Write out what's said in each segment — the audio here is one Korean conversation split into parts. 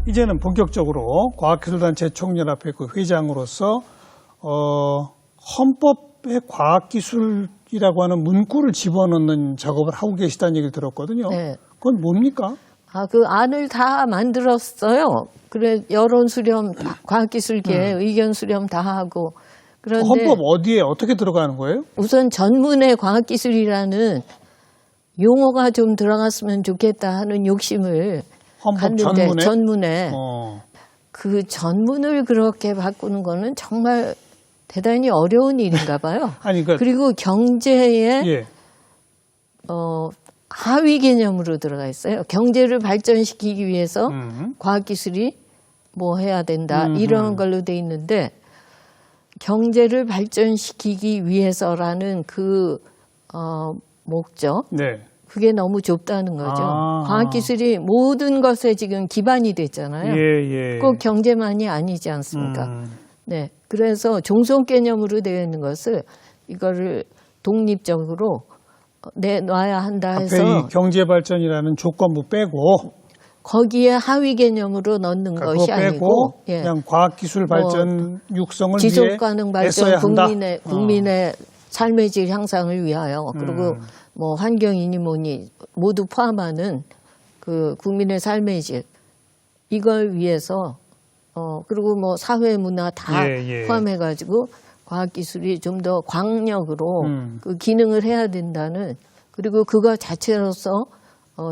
이제는 본격적으로 과학기술단체 총연합회 그 회장으로서 헌법에 과학기술이라고 하는 문구를 집어넣는 작업을 하고 계시다는 얘기를 들었거든요. 네. 그건 뭡니까? 그 안을 다 만들었어요. 그래 여론 수렴, 과학기술계 의견 수렴 다 하고. 그런데 헌법 어디에 어떻게 들어가는 거예요? 우선 전문의 과학기술이라는 용어가 좀 들어갔으면 좋겠다 하는 욕심을 헌법 갔는데 전문에? 그 전문을 그렇게 바꾸는 거는 정말 대단히 어려운 일인가 봐요. 아니, 그리고 경제에 예. 하위 개념으로 들어가 있어요. 경제를 발전시키기 위해서 과학기술이 뭐 해야 된다 이런 걸로 돼 있는데 경제를 발전시키기 위해서라는 그 목적 네. 그게 너무 좁다는 거죠. 과학기술이 모든 것에 지금 기반이 됐잖아요. 예. 꼭 경제만이 아니지 않습니까? 네. 그래서 종속 개념으로 되어 있는 것을 이거를 독립적으로 내놔야 한다 해서 앞에 이 경제발전이라는 조건부 빼고 거기에 하위 개념으로 넣는 것이 그거 빼고 아니고 그냥 과학기술 발전 육성을 위해 지속가능 애써야 발전 한다. 국민의 삶의 질 향상을 위하여 그리고 뭐 환경이니 뭐니 모두 포함하는 그 국민의 삶의 질 이걸 위해서 그리고 뭐 사회 문화 다 포함해 가지고 과학기술이 좀 더 광력으로 그 기능을 해야 된다는 그리고 그거 자체로서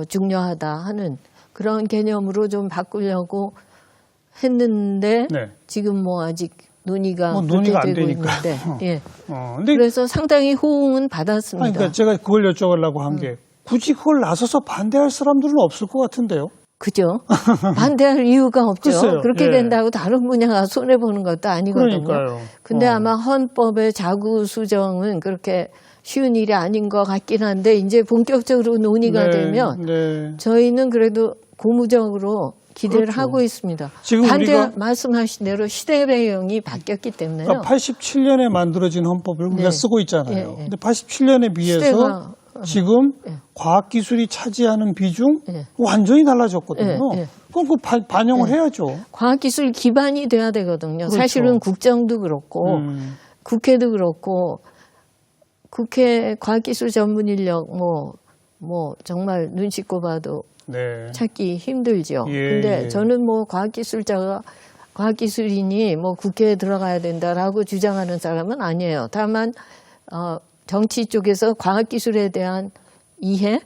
중요하다 하는 그런 개념으로 좀 바꾸려고 했는데 지금 뭐 아직 논의가 안 되고 되니까. 있는데 근데 그래서 상당히 호응은 받았습니다. 그러니까 제가 그걸 여쭤보려고 한 게 굳이 그걸 나서서 반대할 사람들은 없을 것 같은데요. 그죠? 반대할 이유가 없죠. 글쎄요. 그렇게 된다고 다른 분야가 손해보는 것도 아니거든요. 그러니까요. 근데 아마 헌법의 자구 수정은 그렇게 쉬운 일이 아닌 것 같긴 한데 이제 본격적으로 논의가 되면 저희는 그래도 고무적으로 기대를 하고 있습니다. 지금 우리가 말씀하신 대로 시대 배경이 바뀌었기 때문에요. 그러니까 87년에 만들어진 헌법을 우리가 쓰고 있잖아요. 근데 87년에 비해서 지금 과학기술이 차지하는 비중 완전히 달라졌거든요. 그럼 그 반영을 해야죠. 과학기술 기반이 돼야 되거든요. 그렇죠. 사실은 국정도 그렇고 국회도 그렇고 국회 과학기술 전문 인력 뭐 정말 눈 씻고 봐도 찾기 힘들죠. 근데 저는 뭐 과학기술인이 뭐 국회에 들어가야 된다라고 주장하는 사람은 아니에요. 다만 정치 쪽에서 과학기술에 대한 이해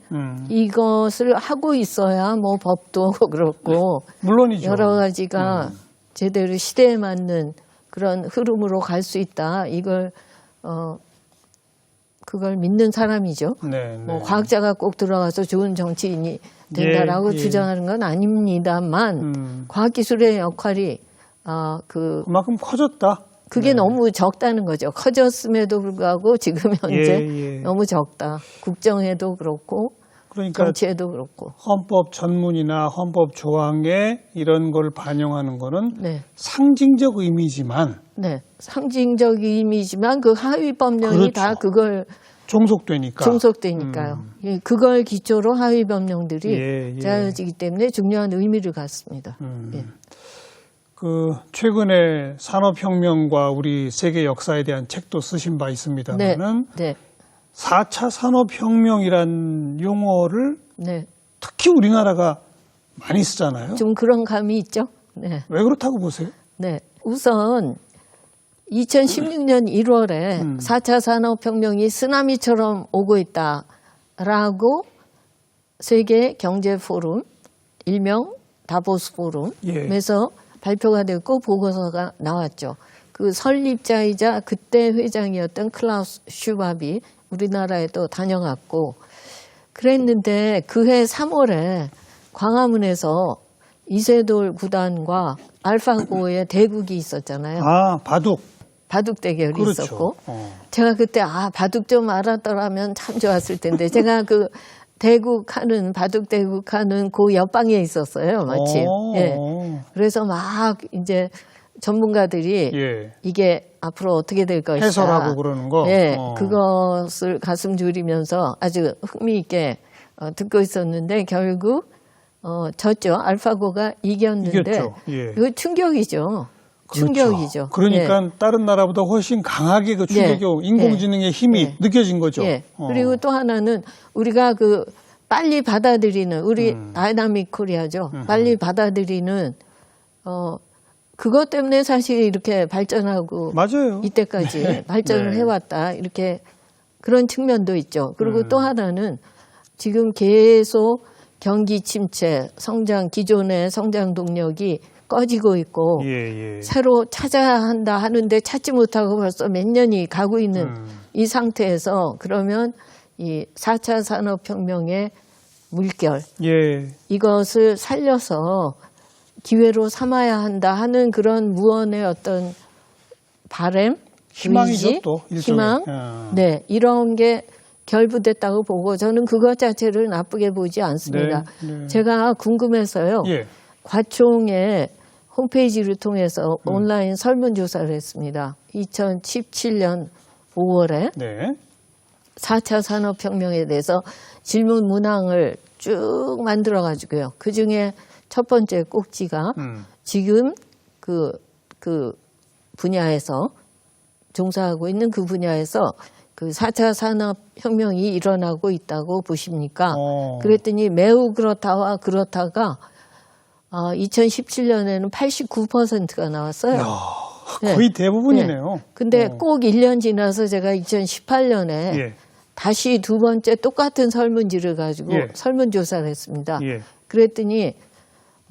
이것을 하고 있어야 뭐 법도 그렇고 물론이죠. 여러 가지가 제대로 시대에 맞는 그런 흐름으로 갈 수 있다. 이걸 그걸 믿는 사람이죠. 뭐 과학자가 꼭 들어가서 좋은 정치인이 된다라고 주장하는 건 아닙니다만 과학기술의 역할이 그만큼 커졌다. 그게 너무 적다는 거죠. 커졌음에도 불구하고 지금 현재 너무 적다. 국정에도 그렇고 그러니까 정치에도 그렇고. 헌법 전문이나 헌법 조항에 이런 걸 반영하는 거는 상징적 의미지만 상징적 의미지만 그 하위 법령이 다 그걸 종속되니까요. 그걸 기초로 하위 법령들이 짜여지기 때문에 중요한 의미를 갖습니다. 최근에 산업혁명과 우리 세계 역사에 대한 책도 쓰신 바 있습니다만은 4차 산업혁명이란 용어를 특히 우리나라가 많이 쓰잖아요. 좀 그런 감이 있죠. 왜 그렇다고 보세요? 우선 2016년 1월에 4차 산업혁명이 쓰나미처럼 오고 있다라고 세계 경제 포럼, 일명 다보스 포럼에서 발표가 됐고 보고서가 나왔죠. 그 설립자이자 그때 회장이었던 클라우스 슈밥이 우리나라에도 다녀갔고 그랬는데 그해 3월에 광화문에서 이세돌 구단과 알파고의 대국이 있었잖아요. 바둑 대결이 있었고 제가 그때 바둑 좀 알았더라면 참 좋았을 텐데 제가 그 바둑 대국하는 그 옆방에 있었어요, 마침. 그래서 막 이제 전문가들이 이게 앞으로 어떻게 될 것이다. 해설하고 그러는 거. 그것을 가슴 졸이면서 아주 흥미있게 듣고 있었는데 결국 졌죠. 알파고가 이겼는데 이겼죠. 예. 이거 충격이죠. 충격이죠. 그러니까 예. 다른 나라보다 훨씬 강하게 그 충격이 오고 인공지능의 힘이 느껴진 거죠. 예. 그리고 또 하나는 우리가 그 빨리 받아들이는 우리 다이나믹 코리아죠. 빨리 받아들이는 그것 때문에 사실 이렇게 발전하고 맞아요. 이때까지 발전을 해왔다. 이렇게 그런 측면도 있죠. 그리고 또 하나는 지금 계속 경기 침체, 성장 기존의 성장 동력이 꺼지고 있고 새로 찾아야 한다 하는데 찾지 못하고 벌써 몇 년이 가고 있는 이 상태에서 그러면 이 4차 산업혁명의 물결 이것을 살려서 기회로 삼아야 한다 하는 그런 무언의 어떤 바람, 희망이죠, 의지, 또 일종의. 희망, 네 이런 게 결부됐다고 보고 저는 그것 자체를 나쁘게 보지 않습니다. 제가 궁금해서요. 과총의 홈페이지를 통해서 온라인 설문조사를 했습니다. 2017년 5월에 4차 산업혁명에 대해서 질문 문항을 쭉 만들어가지고요. 그중에 첫 번째 꼭지가 지금 그 분야에서 종사하고 있는 그 분야에서 그 4차 산업혁명이 일어나고 있다고 보십니까? 그랬더니 매우 그렇다와 그렇다가 2017년에는 89%가 나왔어요. 거의 대부분이네요. 근데 꼭 1년 지나서 제가 2018년에 다시 두 번째 똑같은 설문지를 가지고 설문조사를 했습니다. 그랬더니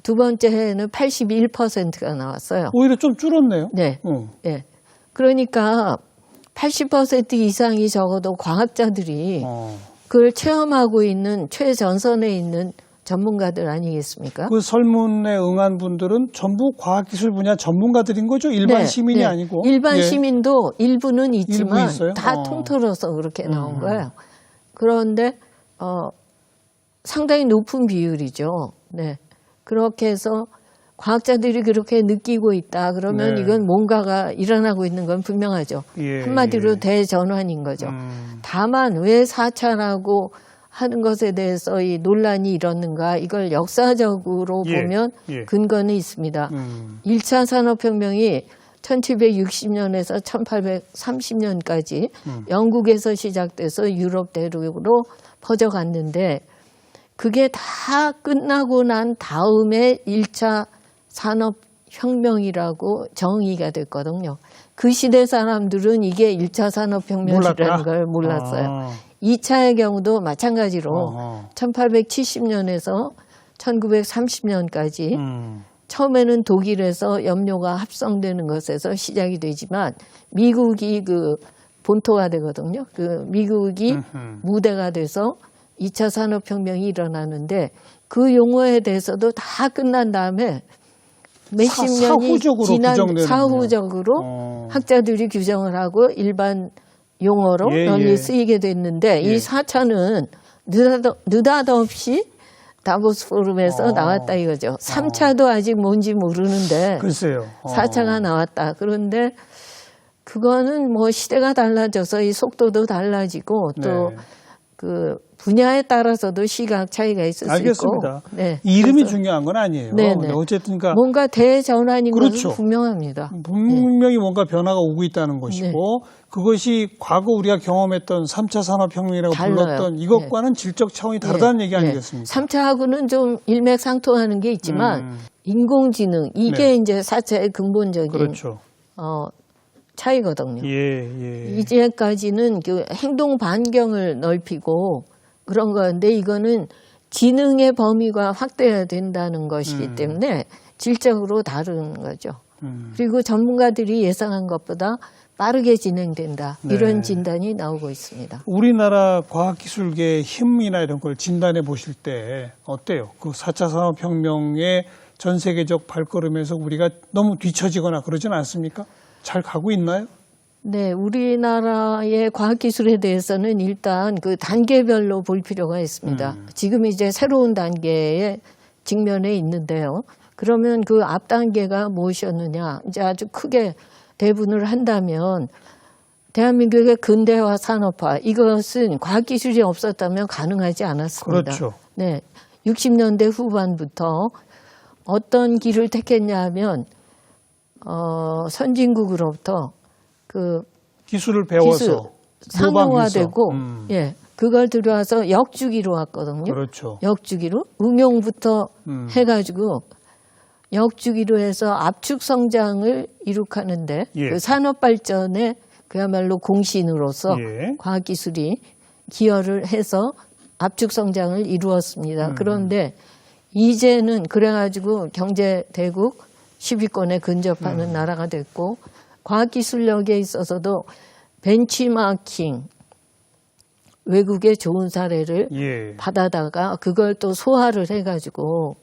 두 번째 해에는 81%가 나왔어요. 오히려 좀 줄었네요. 네. 그러니까 80% 이상이 적어도 과학자들이 그걸 체험하고 있는 최전선에 있는 전문가들 아니겠습니까? 그 설문에 응한 분들은 전부 과학기술 분야 전문가들인 거죠? 일반 시민이 아니고? 일반 시민도 일부는 있지만 일부 다 통틀어서 그렇게 나온 거예요. 그런데 상당히 높은 비율이죠. 네. 그렇게 해서 과학자들이 그렇게 느끼고 있다. 그러면 이건 뭔가가 일어나고 있는 건 분명하죠. 한마디로 대전환인 거죠. 다만 왜 4차라고 하는 것에 대해서 이 논란이 일었는가 이걸 역사적으로 보면 근거는 있습니다. 1차 산업혁명이 1760년에서 1830년까지 영국에서 시작돼서 유럽 대륙으로 퍼져갔는데 그게 다 끝나고 난 다음에 1차 산업혁명이라고 정의가 됐거든요. 그 시대 사람들은 이게 1차 산업혁명이라는 걸 몰랐어요. 2차의 경우도 마찬가지로 1870년에서 1930년까지 처음에는 독일에서 염료가 합성되는 것에서 시작이 되지만 미국이 그 본토가 되거든요. 그 미국이 무대가 돼서 2차 산업혁명이 일어나는데 그 용어에 대해서도 다 끝난 다음에 몇십 년이 지난 사후적으로 학자들이 규정을 하고 일반 용어로 널리 쓰이게 됐는데 이 4차는 느닷없이 다보스 포럼에서 나왔다 이거죠. 3차도 아직 뭔지 모르는데 글쎄요. 4차가 나왔다. 그런데 그거는 뭐 시대가 달라져서 이 속도도 달라지고 또 그 분야에 따라서도 시각 차이가 있을 수 알겠습니다. 있고. 네. 이름이 중요한 건 아니에요. 어쨌든 뭔가 대전환인 것은 분명합니다. 분명히 뭔가 변화가 오고 있다는 것이고 그것이 과거 우리가 경험했던 3차 산업혁명이라고 불렀던 이것과는 질적 차원이 다르다는 얘기 아니겠습니까? 3차하고는 좀 일맥상통하는 게 있지만 인공지능 이게 이제 4차의 근본적인 차이거든요. 이제까지는 그 행동 반경을 넓히고 그런 건데 이거는 지능의 범위가 확대해야 된다는 것이기 때문에 질적으로 다른 거죠. 그리고 전문가들이 예상한 것보다 빠르게 진행된다. 이런 진단이 나오고 있습니다. 우리나라 과학기술계의 힘이나 이런 걸 진단해 보실 때 어때요? 그 4차 산업혁명의 전 세계적 발걸음에서 우리가 너무 뒤처지거나 그러진 않습니까? 잘 가고 있나요? 네, 우리나라의 과학기술에 대해서는 일단 그 단계별로 볼 필요가 있습니다. 지금 이제 새로운 단계에 직면해 있는데요. 그러면 그 앞 단계가 무엇이었느냐? 이제 아주 크게 대분을 한다면 대한민국의 근대화 산업화 이것은 과학기술이 없었다면 가능하지 않았습니다. 그렇죠. 네, 60년대 후반부터 어떤 길을 택했냐면 선진국으로부터 그 기술을 배워서 상용화되고 예, 그걸 들여와서 역주기로 왔거든요. 그렇죠. 역주기로 응용부터 해가지고 역주기로 해서 압축 성장을 이룩하는데 예. 그 산업 발전에 그야말로 공신으로서 예. 과학기술이 기여를 해서 압축 성장을 이루었습니다. 그런데 이제는 그래가지고 경제대국 10위권에 근접하는 나라가 됐고 과학기술력에 있어서도 벤치마킹 외국의 좋은 사례를 예. 받아다가 그걸 또 소화를 해가지고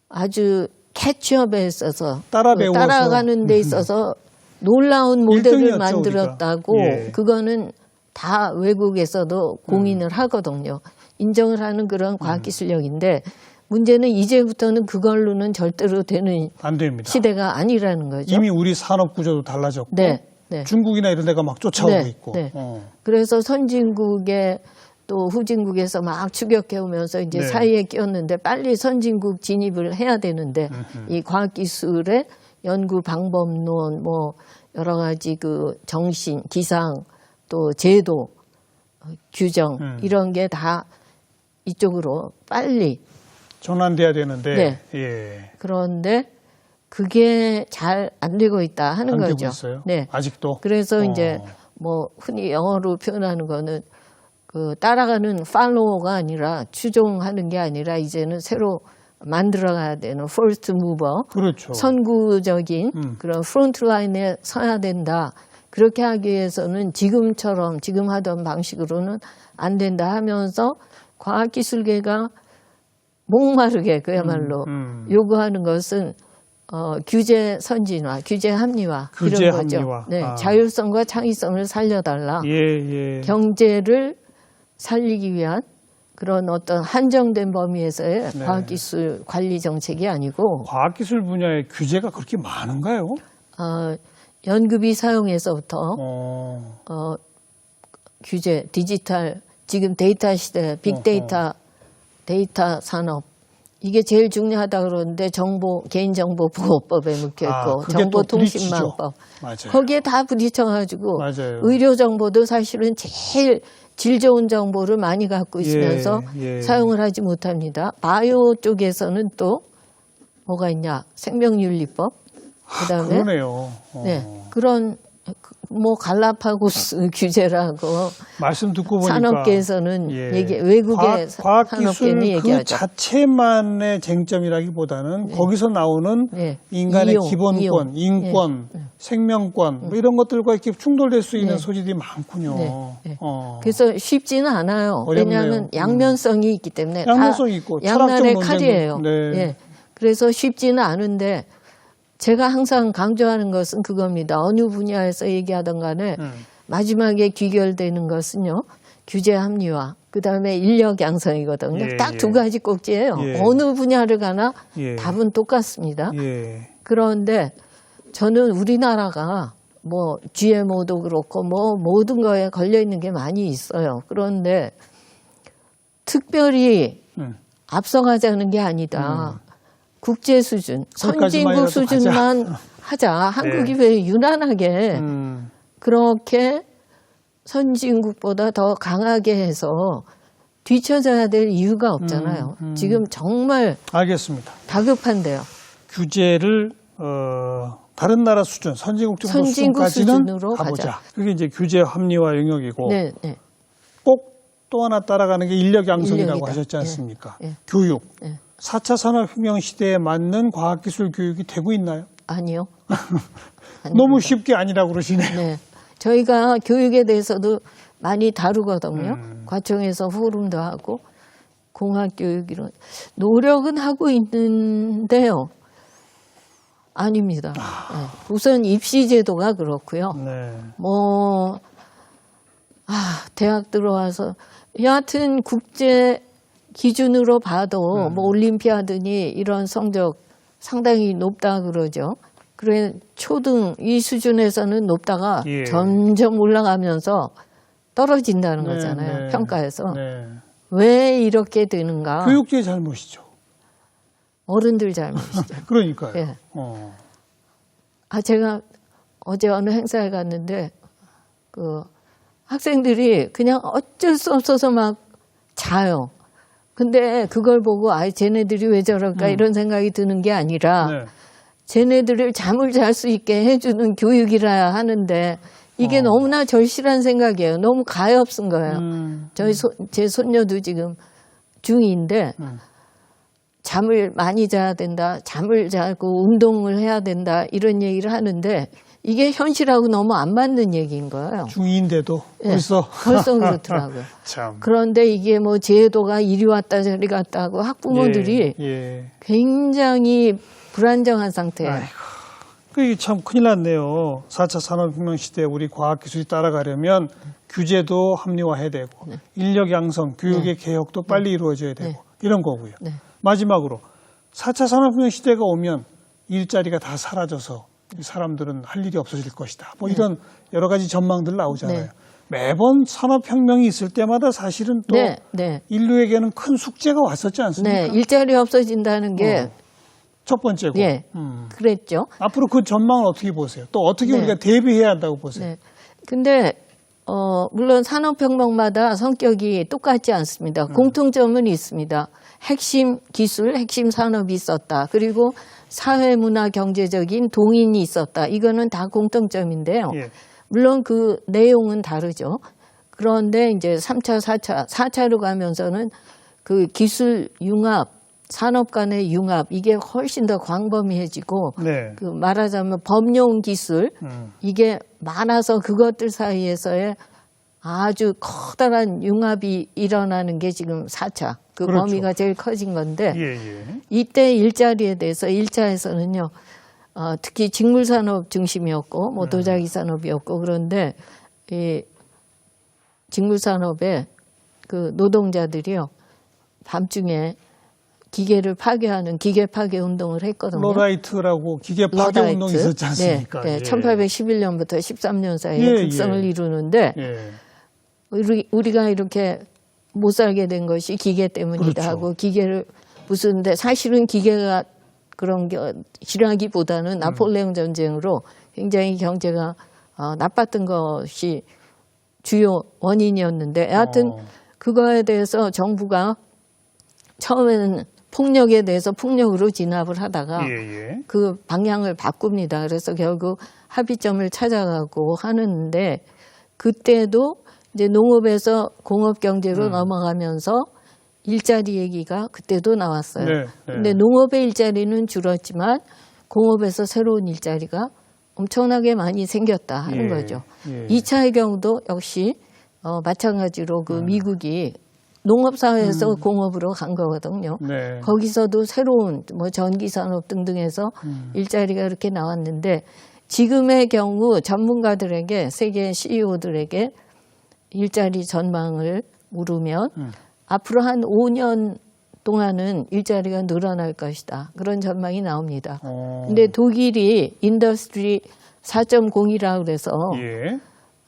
아주 캐치업에 있어서 따라배워서. 따라가는 데 있어서 놀라운 모델을 1등이었죠, 만들었다고 우리가. 예. 그거는 다 외국에서도 공인을 하거든요. 인정을 하는 그런 과학기술력인데 문제는 이제부터는 그걸로는 절대로 되는 안 됩니다. 시대가 아니라는 거죠. 이미 우리 산업 구조도 달라졌고 네, 네. 중국이나 이런 데가 막 쫓아오고 네, 있고. 네. 그래서 선진국에 또 후진국에서 막 추격해오면서 이제 네. 사이에 끼었는데 빨리 선진국 진입을 해야 되는데 이 과학기술의 연구 방법론 뭐 여러 가지 그 정신, 기상 또 제도, 규정 이런 게 다 이쪽으로 빨리 전환돼야 되는데 네. 예. 그런데 그게 잘 안 되고 있다 하는 안 거죠. 되고 있어요? 네. 아직도. 그래서 이제 뭐 흔히 영어로 표현하는 거는 그 따라가는 팔로워가 아니라 추종하는 게 아니라 이제는 새로 만들어가야 되는 first mover, 그렇죠. 선구적인 그런 프론트 라인에 서야 된다. 그렇게 하기 위해서는 지금처럼 지금 하던 방식으로는 안 된다 하면서 과학기술계가 목마르게 그야말로 요구하는 것은 규제 선진화, 규제 합리화 규제 이런 거죠. 합리화. 네, 아. 자율성과 창의성을 살려달라. 예. 경제를 살리기 위한 그런 어떤 한정된 범위에서의 네. 과학기술 관리 정책이 아니고 과학기술 분야의 규제가 그렇게 많은가요? 연구비 사용에서부터 규제, 디지털, 지금 데이터 시대, 빅데이터, 데이터 산업 이게 제일 중요하다 그러는데 개인정보보호법에 묶여있고 그게 또 정보통신망법 맞아요. 거기에 다 부딪혀가지고 맞아요. 의료정보도 사실은 제일 질 좋은 정보를 많이 갖고 있으면서 예. 사용을 하지 못합니다. 바이오 쪽에서는 또 뭐가 있냐? 생명윤리법 그다음에 그러네요. 네, 그런 뭐 갈라파고스 규제라고 말씀 듣고 보니까 산업계에서는 외국의 과학기술 산업계는 그 얘기하죠. 자체만의 쟁점이라기보다는 거기서 나오는 인간의 이용, 기본권, 인권, 생명권 뭐 이런 것들과 이렇게 충돌될 수 있는 네. 소지들이 많군요. 네. 그래서 쉽지는 않아요. 어렵네요. 왜냐하면 양면성이 있기 때문에 양면성이 있고 양날의 철학적 칼이에요. 논쟁도, 네. 예. 그래서 쉽지는 않은데 제가 항상 강조하는 것은 그겁니다. 어느 분야에서 얘기하던 간에 마지막에 귀결되는 것은요. 규제 합리화, 그다음에 인력 양성이거든요. 예, 딱 두 가지 꼭지예요. 예. 어느 분야를 가나 예. 답은 똑같습니다. 예. 그런데 저는 우리나라가 뭐 GMO도 그렇고 뭐 모든 거에 걸려 있는 게 많이 있어요. 그런데 특별히 앞서가자는 게 아니다. 국제 수준, 선진국 수준만 하자. 한국이 왜 유난하게 그렇게 선진국보다 더 강하게 해서 뒤처져야 될 이유가 없잖아요. 지금 정말 알겠습니다. 다급한데요. 규제를 다른 나라 수준, 선진국 정도 수준까지는 수준으로 가보자. 가자. 그게 이제 규제 합리화 영역이고 네. 꼭 또 하나 따라가는 게 인력 양성이라고 인력이다. 하셨지 않습니까? 예. 교육. 예. 4차 산업혁명 시대에 맞는 과학기술 교육이 되고 있나요? 아니요. 너무 쉽게 아니라고 그러시네요. 네. 저희가 교육에 대해서도 많이 다루거든요. 과청에서 포럼도 하고 공학교육 이런 노력은 하고 있는데요. 아닙니다. 네. 우선 입시 제도가 그렇고요. 네. 대학 들어와서 여하튼 국제 기준으로 봐도 뭐 올림피아드니 이런 성적 상당히 높다 그러죠. 그래 초등 이 수준에서는 높다가 점점 올라가면서 떨어진다는 거잖아요. 평가에서. 왜 이렇게 되는가? 교육계의 잘못이죠. 어른들 잘못이죠. 그러니까요. 예. 제가 어제 어느 행사에 갔는데 그 학생들이 그냥 어쩔 수 없어서 막 자요. 근데 그걸 보고 쟤네들이 왜 저럴까 이런 생각이 드는 게 아니라 네. 쟤네들을 잠을 잘 수 있게 해주는 교육이라야 하는데 이게 너무나 절실한 생각이에요. 너무 가엾은 거예요. 제 손녀도 지금 중2인데 잠을 많이 자야 된다. 잠을 자고 운동을 해야 된다. 이런 얘기를 하는데 이게 현실하고 너무 안 맞는 얘기인 거예요. 중2인데도 벌써. 벌써 그렇더라고요. 참. 그런데 이게 뭐 제도가 이리 왔다 저리 갔다 하고 학부모들이 굉장히 불안정한 상태예요. 그게 참 큰일 났네요. 4차 산업혁명 시대에 우리 과학기술이 따라가려면 규제도 합리화해야 되고 인력 양성, 교육의 개혁도 빨리 이루어져야 되고 이런 거고요. 마지막으로 4차 산업혁명 시대가 오면 일자리가 다 사라져서 사람들은 할 일이 없어질 것이다. 뭐 이런 여러 가지 전망들 나오잖아요. 매번 산업혁명이 있을 때마다 사실은 또 인류에게는 큰 숙제가 왔었지 않습니까? 네, 일자리 없어진다는 게 첫 번째고. 그랬죠. 앞으로 그 전망을 어떻게 보세요? 또 어떻게 우리가 대비해야 한다고 보세요? 근데 물론 산업혁명마다 성격이 똑같지 않습니다. 공통점은 있습니다. 핵심 기술, 핵심 산업이 있었다. 그리고 사회, 문화, 경제적인 동인이 있었다. 이거는 다 공통점인데요. 물론 그 내용은 다르죠. 그런데 이제 3차, 4차로 가면서는 그 기술 융합, 산업 간의 융합, 이게 훨씬 더 광범위해지고 그 말하자면 범용 기술, 이게 많아서 그것들 사이에서의 아주 커다란 융합이 일어나는 게 지금 4차. 그 범위가 제일 커진 건데 이때 일자리에 대해서 1차에서는요. 특히 직물산업 중심이었고 뭐 도자기 산업이었고 그런데 이 직물산업의 그 노동자들이요. 밤중에 기계를 파괴하는 기계 파괴 운동을 했거든요. 러다이트라고 기계 파괴 운동이 있었지 않습니까? 1811년부터 13년 사이에 극성을 이루는데 우리가 이렇게 못 살게 된 것이 기계 때문이다 하고 기계를 부수는데 사실은 기계가 그런 게라기보다는 나폴레옹 전쟁으로 굉장히 경제가 나빴던 것이 주요 원인이었는데 하여튼 그거에 대해서 정부가 처음에는 폭력에 대해서 폭력으로 진압을 하다가 그 방향을 바꿉니다. 그래서 결국 합의점을 찾아가고 하는데 그때도 이제 농업에서 공업 경제로 넘어가면서 일자리 얘기가 그때도 나왔어요. 근데 농업의 일자리는 줄었지만 공업에서 새로운 일자리가 엄청나게 많이 생겼다 하는 거죠. 2차의 경우도 역시 마찬가지로 그 미국이 농업사회에서 공업으로 간 거거든요. 거기서도 새로운 뭐 전기산업 등등해서 일자리가 이렇게 나왔는데 지금의 경우 전문가들에게 세계 CEO들에게 일자리 전망을 물으면 앞으로 한 5년 동안은 일자리가 늘어날 것이다. 그런 전망이 나옵니다. 근데 독일이 인더스트리 4.0이라고 그래서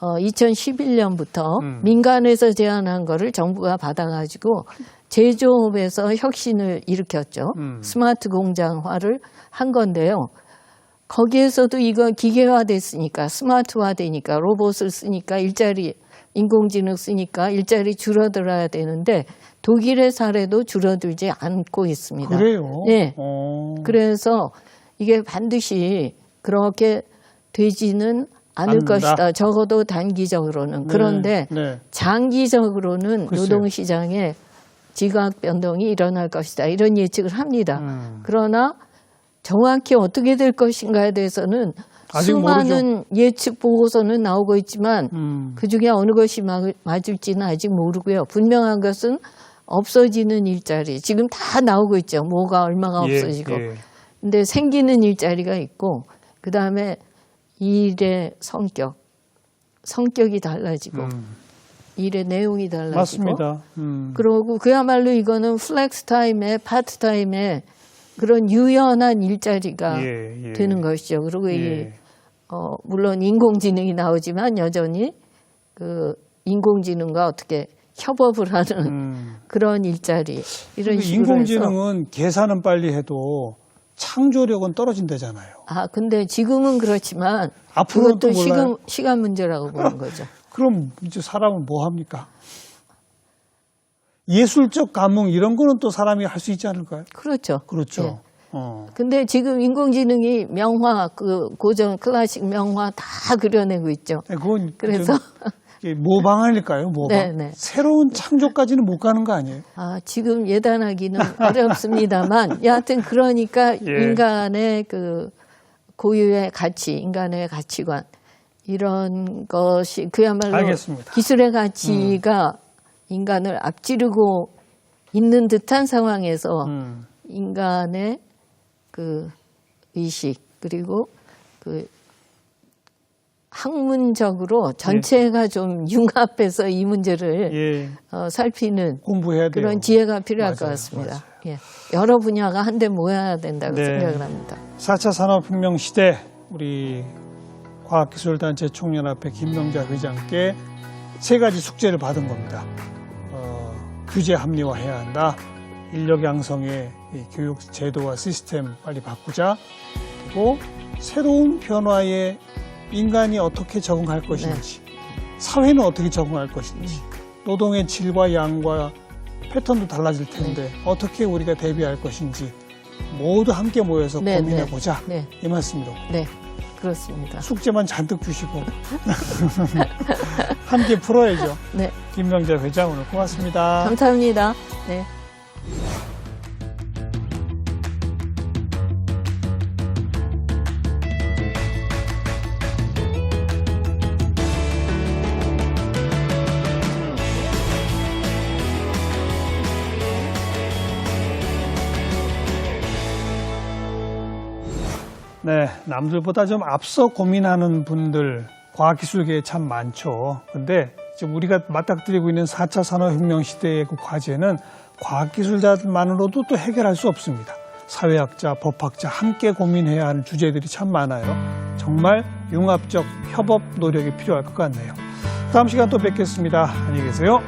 2011년부터 민간에서 제안한 거를 정부가 받아가지고 제조업에서 혁신을 일으켰죠. 스마트 공장화를 한 건데요. 거기에서도 이거 기계화됐으니까 스마트화되니까 로봇을 쓰니까 일자리 인공지능 쓰니까 일자리 줄어들어야 되는데 독일의 사례도 줄어들지 않고 있습니다. 그래요? 네. 그래서 이게 반드시 그렇게 되지는 않을 것이다. 적어도 단기적으로는. 그런데 장기적으로는 노동시장에 지각 변동이 일어날 것이다. 이런 예측을 합니다. 그러나 정확히 어떻게 될 것인가에 대해서는 수많은 모르죠. 예측 보고서는 나오고 있지만 그중에 어느 것이 맞을지는 아직 모르고요. 분명한 것은 없어지는 일자리. 지금 다 나오고 있죠. 뭐가 얼마가 없어지고. 근데 생기는 일자리가 있고 그다음에 일의 성격이 달라지고 일의 내용이 달라지고 맞습니다. 그러고 그야말로 이거는 플렉스 타임에 파트 타임에 그런 유연한 일자리가 되는 것이죠. 그리고 물론 인공지능이 나오지만 여전히 그 인공지능과 어떻게 협업을 하는 그런 일자리 이런 식으로 인공지능은 계산은 빨리 해도 창조력은 떨어진다잖아요. 아 근데 지금은 그렇지만 앞으로는 또 그것도 몰라요. 시간 문제라고 보는 거죠. 그럼 이제 사람은 뭐 합니까? 예술적 감흥 이런 거는 또 사람이 할 수 있지 않을까요? 그렇죠. 그렇죠. 예. 근데 지금 인공지능이 명화, 그 고전 클래식 명화 다 그려내고 있죠. 네, 그건 그래서 모방 아닐까요? 모방. 네네. 새로운 창조까지는 못 가는 거 아니에요? 아, 지금 예단하기는 어렵습니다만 여하튼 그러니까 예. 인간의 그 고유의 가치, 인간의 가치관 이런 것이 그야말로 알겠습니다. 기술의 가치가 인간을 앞지르고 있는 듯한 상황에서 인간의 그 의식 그리고 그 학문적으로 전체가 좀 융합해서 이 문제를 살피는 공부해야 돼요. 그런 지혜가 필요할 맞아요. 것 같습니다. 맞아요. 예. 여러 분야가 한데 모여야 된다고 네. 생각을 합니다. 4차 산업혁명 시대 우리 과학기술단체 총연합회 김명자 회장께 3가지 숙제를 받은 겁니다. 규제 합리화해야 한다. 인력 양성의 이 교육 제도와 시스템 빨리 바꾸자. 그리고 새로운 변화에 인간이 어떻게 적응할 것인지, 사회는 어떻게 적응할 것인지, 노동의 질과 양과 패턴도 달라질 텐데 어떻게 우리가 대비할 것인지 모두 함께 모여서 고민해보자. 이 말씀이로. 네, 그렇습니다. 숙제만 잔뜩 주시고 함께 풀어야죠. 네. 김명자 회장 오늘 고맙습니다. 감사합니다. 네. 네, 남들보다 좀 앞서 고민하는 분들 과학기술계에 참 많죠. 근데 지금 우리가 맞닥뜨리고 있는 4차 산업혁명 시대의 그 과제는 과학기술자만으로도 또 해결할 수 없습니다. 사회학자, 법학자 함께 고민해야 하는 주제들이 참 많아요. 정말 융합적 협업 노력이 필요할 것 같네요. 다음 시간 또 뵙겠습니다. 안녕히 계세요.